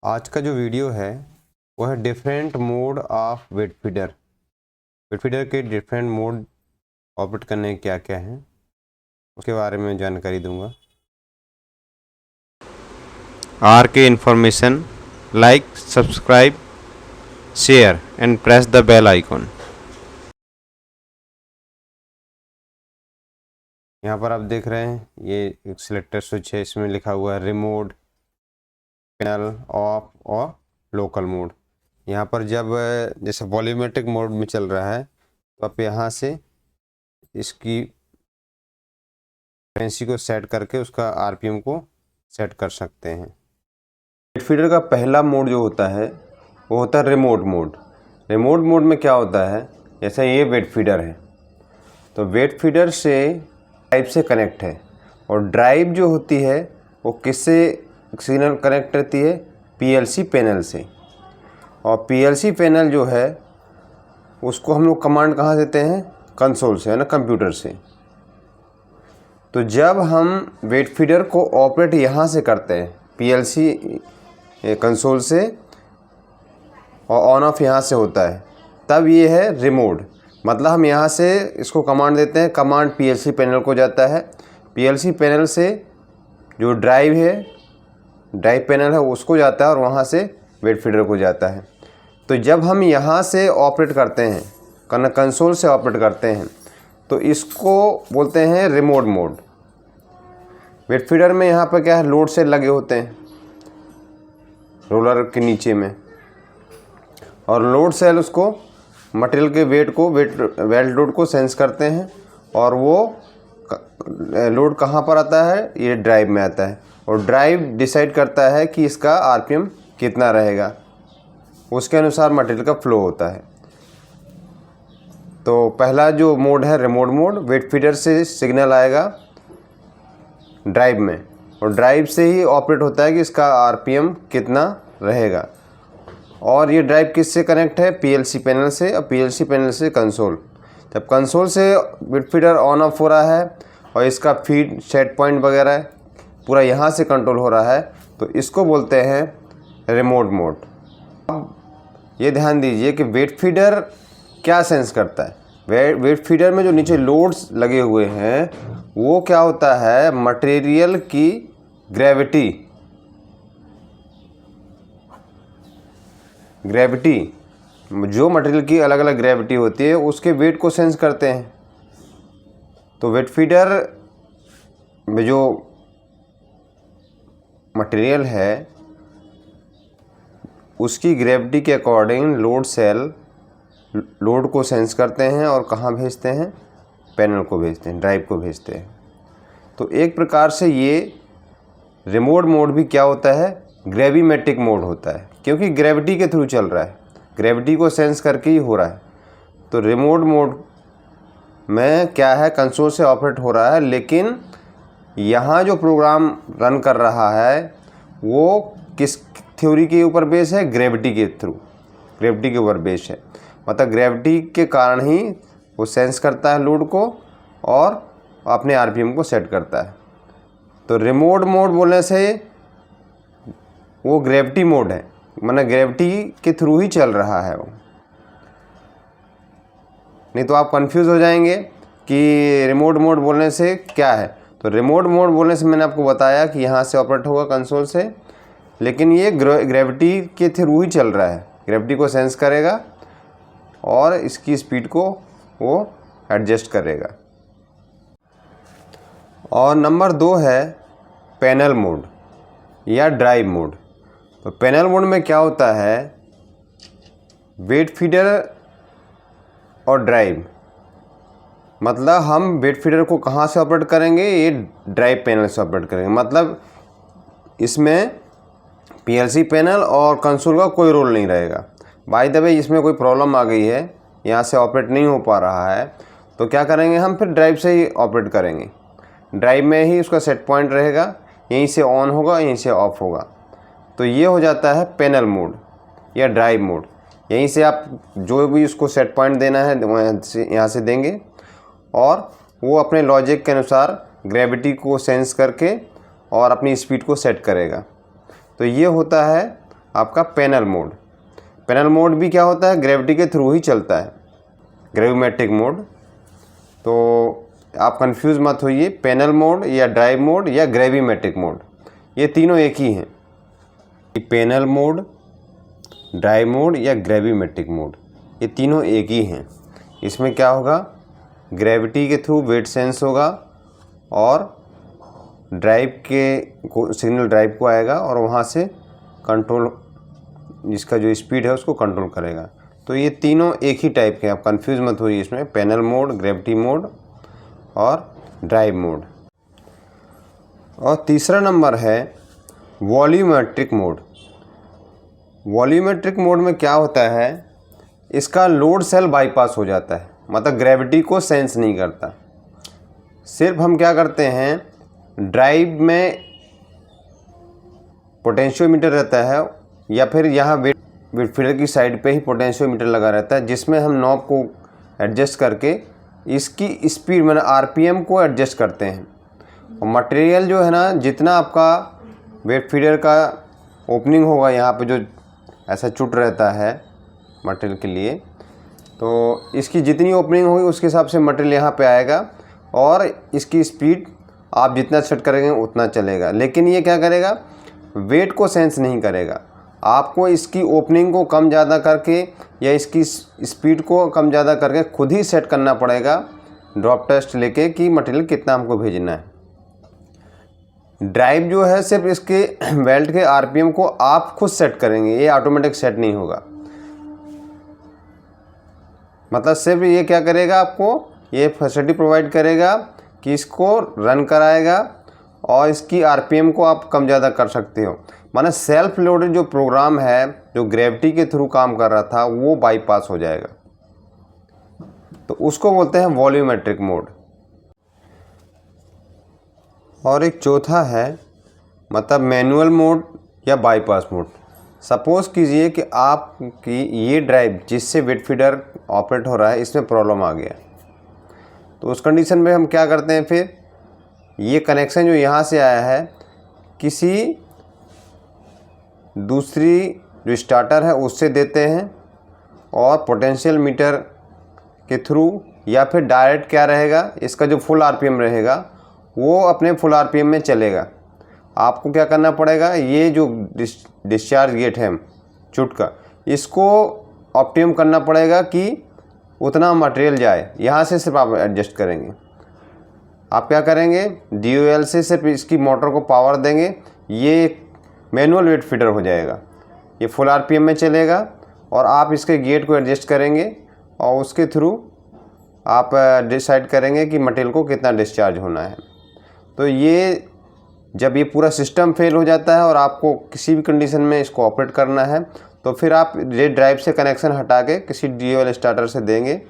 आज का जो वीडियो है वो है different mode of weight feeder. Weight feeder के डिफरेंट मोड ऑपरेट करने के क्या क्या हैं उसके बारे में जानकारी दूंगा। आर के information like subscribe share and press the bell icon. यहाँ पर आप देख रहे हैं ये एक सिलेक्टर स्विच है, इसमें लिखा हुआ है रिमोट, पैनल, ऑफ और लोकल मोड। यहाँ पर जब जैसे वॉल्यूमेट्रिक मोड में चल रहा है तो आप यहाँ से इसकी फ्रीक्वेंसी को सेट करके उसका आरपीएम को सेट कर सकते हैं। वेट फीडर का पहला मोड जो होता है वो होता है रिमोट मोड। रिमोट मोड में क्या होता है, जैसे ये वेट फीडर है तो वेट फीडर से ड्राइव से कनेक्ट है और ड्राइव जो होती है वो किससे सिग्नल कनेक्ट रहती है, पीएलसी पैनल से। और पीएलसी पैनल जो है उसको हम लोग कमांड कहाँ देते हैं, कंसोल से, है ना, कंप्यूटर से। तो जब हम वेट फीडर को ऑपरेट यहाँ से करते हैं पीएलसी कंसोल से और ऑन ऑफ यहाँ से होता है, तब ये है रिमोट। मतलब हम यहाँ से इसको कमांड देते हैं, कमांड पीएलसी पैनल को जाता है, पीएलसी पैनल से जो ड्राइव है, ड्राइव पैनल है उसको जाता है और वहाँ से वेट फीडर को जाता है। तो जब हम यहाँ से ऑपरेट करते हैं, कंसोल से ऑपरेट करते हैं, तो इसको बोलते हैं रिमोट मोड। वेट फीडर में यहाँ पर क्या है, लोड सेल लगे होते हैं रोलर के नीचे में, और लोड सेल उसको मटेरियल के वेट लोड को सेंस करते हैं और वो लोड कहाँ पर आता है, ये ड्राइव में आता है और ड्राइव डिसाइड करता है कि इसका आरपीएम कितना रहेगा, उसके अनुसार मटेरियल का फ्लो होता है। तो पहला जो मोड है रिमोट मोड, वेट फीडर से सिग्नल आएगा ड्राइव में और ड्राइव से ही ऑपरेट होता है कि इसका आरपीएम कितना रहेगा। और ये ड्राइव किससे कनेक्ट है, पीएलसी पैनल से, और पीएलसी पैनल से कंसोल। जब कंसोल से वेट फीडर ऑन ऑफ हो रहा है और इसका फीड सेट पॉइंट वगैरह पूरा यहाँ से कंट्रोल हो रहा है, तो इसको बोलते हैं रिमोट मोड। अब ये ध्यान दीजिए कि वेट फीडर क्या सेंस करता है। वेट फीडर में जो नीचे लोड्स लगे हुए हैं वो क्या होता है, मटेरियल की ग्रेविटी जो मटेरियल की अलग अलग ग्रेविटी होती है उसके वेट को सेंस करते हैं। तो वेट फीडर में जो मटेरियल है उसकी ग्रेविटी के अकॉर्डिंग लोड सेल लोड को सेंस करते हैं और कहाँ भेजते हैं, पैनल को भेजते हैं, ड्राइव को भेजते हैं। तो एक प्रकार से ये रिमोट मोड भी क्या होता है, ग्रेविमेट्रिक मोड होता है, क्योंकि ग्रेविटी के थ्रू चल रहा है, ग्रेविटी को सेंस करके ही हो रहा है। तो रिमोट मोड में क्या है, कंसोल से ऑपरेट हो रहा है, लेकिन यहाँ जो प्रोग्राम रन कर रहा है वो किस थ्योरी के ऊपर बेस है, ग्रेविटी के थ्रू, ग्रेविटी के ऊपर बेस है। मतलब ग्रेविटी के कारण ही वो सेंस करता है लोड को और अपने आरपीएम को सेट करता है। तो रिमोट मोड बोलने से वो ग्रेविटी मोड है, माने ग्रेविटी के थ्रू ही चल रहा है वो। नहीं तो आप कंफ्यूज हो जाएंगे कि रिमोट मोड बोलने से क्या है। तो रिमोट मोड बोलने से मैंने आपको बताया कि यहाँ से ऑपरेट होगा कंसोल से, लेकिन ये ग्रेविटी के थ्रू ही चल रहा है, ग्रेविटी को सेंस करेगा और इसकी स्पीड को वो एडजस्ट करेगा। और नंबर 2 है पैनल मोड या ड्राइव मोड। तो पैनल मोड में क्या होता है, वेट फीडर और ड्राइव, मतलब हम वेट फीडर को कहाँ से ऑपरेट करेंगे, ये ड्राइव पैनल से ऑपरेट करेंगे। मतलब इसमें पीएलसी पैनल और कंसोल का कोई रोल नहीं रहेगा। बाय द वे इसमें कोई प्रॉब्लम आ गई है, यहाँ से ऑपरेट नहीं हो पा रहा है, तो क्या करेंगे हम, फिर ड्राइव से ही ऑपरेट करेंगे। ड्राइव में ही उसका सेट पॉइंट रहेगा, यहीं से ऑन होगा, यहीं से ऑफ होगा। तो ये हो जाता है पैनल मोड या ड्राइव मोड। यहीं से आप जो भी उसको सेट पॉइंट देना है यहाँ से देंगे और वो अपने लॉजिक के अनुसार ग्रेविटी को सेंस करके और अपनी स्पीड को सेट करेगा। तो ये होता है आपका पैनल मोड। पैनल मोड भी क्या होता है, ग्रेविटी के थ्रू ही चलता है, ग्रेविमेट्रिक मोड। तो आप कंफ्यूज मत होइए, पैनल मोड या ड्राइव मोड या ग्रेविमेट्रिक मोड, ये तीनों एक ही हैं। पैनल मोड, ड्राइव मोड या ग्रेविमेट्रिक मोड, ये तीनों एक ही हैं। इसमें क्या होगा, ग्रेविटी के थ्रू वेट सेंस होगा और ड्राइव के सिग्नल ड्राइव को आएगा और वहाँ से कंट्रोल, इसका जो स्पीड है उसको कंट्रोल करेगा। तो ये तीनों एक ही टाइप के हैं, आप कंफ्यूज मत होइए इसमें, पैनल मोड, ग्रेविटी मोड और ड्राइव मोड। और तीसरा नंबर है वॉल्यूमेट्रिक मोड। वॉल्यूमेट्रिक मोड में क्या होता है, इसका लोड सेल बाईपास हो जाता है, मतलब ग्रेविटी को सेंस नहीं करता। सिर्फ हम क्या करते हैं, ड्राइव में पोटेंशियोमीटर रहता है या फिर यहाँ वेट फीडर की साइड पे ही पोटेंशियोमीटर लगा रहता है, जिसमें हम नॉब को एडजस्ट करके इसकी स्पीड मैंने आरपीएम को एडजस्ट करते हैं। और मटेरियल जो है ना, जितना आपका वेट फीडर का ओपनिंग होगा, यहाँ पे जो ऐसा चुट रहता है मटेरियल के लिए, तो इसकी जितनी ओपनिंग होगी उसके हिसाब से मटेरियल यहाँ पे आएगा और इसकी स्पीड आप जितना सेट करेंगे उतना चलेगा। लेकिन ये क्या करेगा, वेट को सेंस नहीं करेगा। आपको इसकी ओपनिंग को कम ज़्यादा करके या इसकी स्पीड को कम ज़्यादा करके खुद ही सेट करना पड़ेगा, ड्रॉप टेस्ट लेके कि मटेरियल कितना हमको भेजना है। ड्राइव जो है सिर्फ इसके बेल्ट के आरपीएम को आप खुद सेट करेंगे, ये ऑटोमेटिक सेट नहीं होगा। मतलब सिर्फ ये क्या करेगा, आपको ये फैसिलिटी प्रोवाइड करेगा कि इसको रन कराएगा और इसकी आरपीएम को आप कम ज़्यादा कर सकते हो। माने सेल्फ लोडेड जो प्रोग्राम है, जो ग्रेविटी के थ्रू काम कर रहा था, वो बाईपास हो जाएगा। तो उसको बोलते हैं वॉल्यूमेट्रिक मोड। और एक चौथा है, मतलब मैनुअल मोड या बाईपास मोड। सपोज़ कीजिए कि आपकी ये ड्राइव जिससे वेट फीडर ऑपरेट हो रहा है, इसमें प्रॉब्लम आ गया, तो उस कंडीशन में हम क्या करते हैं, फिर ये कनेक्शन जो यहाँ से आया है किसी दूसरी जो स्टार्टर है उससे देते हैं और पोटेंशियल मीटर के थ्रू या फिर डायरेक्ट क्या रहेगा, इसका जो फुल आरपीएम रहेगा वो अपने फुल आरपीएम में चलेगा। आपको क्या करना पड़ेगा, ये जो डिस्चार्ज गेट है चुट का, इसको ऑप्टिमम करना पड़ेगा कि उतना मटेरियल जाए। यहाँ से सिर्फ आप एडजस्ट करेंगे। आप क्या करेंगे, DOL से सिर्फ इसकी मोटर को पावर देंगे, ये मैनुअल वेट फीडर हो जाएगा, ये फुल आरपीएम में चलेगा और आप इसके गेट को एडजस्ट करेंगे और उसके थ्रू आप डिसाइड करेंगे कि मटेरियल को कितना डिस्चार्ज होना है। तो ये जब ये पूरा सिस्टम फेल हो जाता है और आपको किसी भी कंडीशन में इसको ऑपरेट करना है, तो फिर आप ये ड्राइव से कनेक्शन हटा के किसी DOL स्टार्टर से देंगे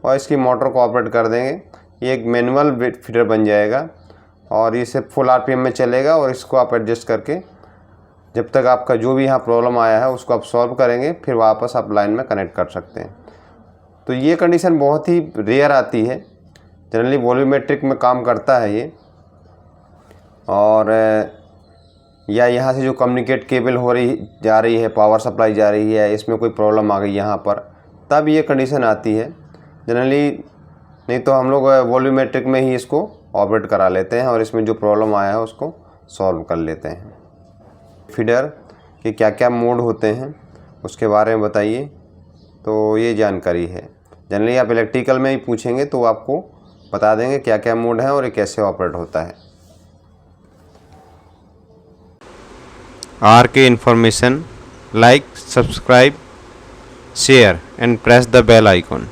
और इसकी मोटर को ऑपरेट कर देंगे। ये एक मैनुअल वेट फीडर बन जाएगा और ये सिर्फ फुल आरपीएम में चलेगा और इसको आप एडजस्ट करके जब तक आपका जो भी यहाँ प्रॉब्लम आया है उसको आप सॉल्व करेंगे, फिर वापस आप लाइन में कनेक्ट कर सकते हैं। तो ये कंडीशन बहुत ही रेयर आती है, जनरली वॉल्यूमेट्रिक में काम करता है ये। और या यहाँ से जो कम्युनिकेट केबल जा रही है, पावर सप्लाई जा रही है, इसमें कोई प्रॉब्लम आ गई यहाँ पर, तब ये कंडीशन आती है जनरली। नहीं तो हम लोग वॉल्यूमेट्रिक में ही इसको ऑपरेट करा लेते हैं और इसमें जो प्रॉब्लम आया है उसको सॉल्व कर लेते हैं। फीडर के क्या क्या मोड होते हैं उसके बारे में बताइए, तो ये जानकारी है। जनरली आप इलेक्ट्रिकल में ही पूछेंगे तो आपको बता देंगे क्या क्या मोड है और ये कैसे ऑपरेट होता है। RK information, like, subscribe, share and press the bell icon.